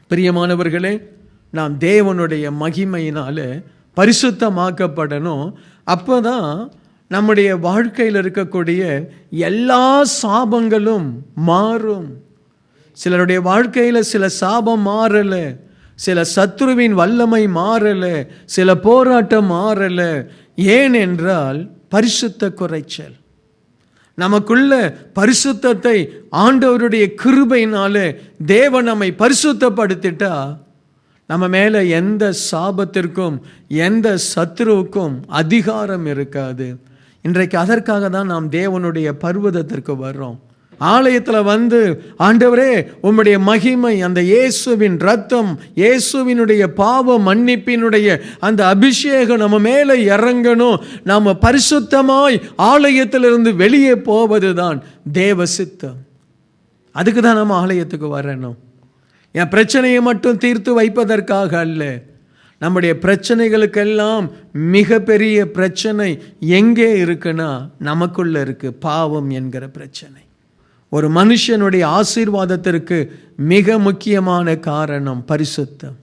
பிரியமானவர்களே, நாம் தேவனுடைய மகிமையினால பரிசுத்தமாக்கப்படணும். அப்போதான் நம்முடைய வாழ்க்கையில் இருக்கக்கூடிய எல்லா சாபங்களும் மாறும். சிலருடைய வாழ்க்கையில் சில சாபம் மாறல, சில சத்துருவின் வல்லமை மாறல, சில போராட்டம் மாறல. ஏனென்றால் பரிசுத்த குறைச்சல். நமக்குள்ள பரிசுத்தத்தை ஆண்டவருடைய கிருபையினால தேவன் நம்மை பரிசுத்தப்படுத்திட்டா நம்ம மேல எந்த சாபத்திற்கும் எந்த சத்துருவுக்கும் அதிகாரம் இருக்காது. இன்றைக்கு அதற்காக தான் நாம் தேவனுடைய பர்வதத்திற்கு வர்றோம். ஆலயத்தில் வந்து, ஆண்டவரே உம்முடைய மகிமை, அந்த இயேசுவின் ரத்தம், இயேசுவினுடைய பாவ மன்னிப்பினுடைய அந்த அபிஷேகம் நம்ம மேலே இறங்கணும். நாம் பரிசுத்தமாய் ஆலயத்திலிருந்து வெளியே போவது தான் தேவ சித்தம். அதுக்கு தான் நம்ம ஆலயத்துக்கு வரணும். என் பிரச்சனையை மட்டும் தீர்த்து வைப்பதற்காக அல்ல. நம்முடைய பிரச்சனைகளுக்கெல்லாம் மிகப்பெரிய பிரச்சனை எங்கே இருக்குன்னா நமக்குள்ள இருக்கு, பாவம் என்கிற பிரச்சனை. ஒரு மனுஷனுடைய ஆசீர்வாதத்திற்கு மிக முக்கியமான காரணம் பரிசுத்தம்.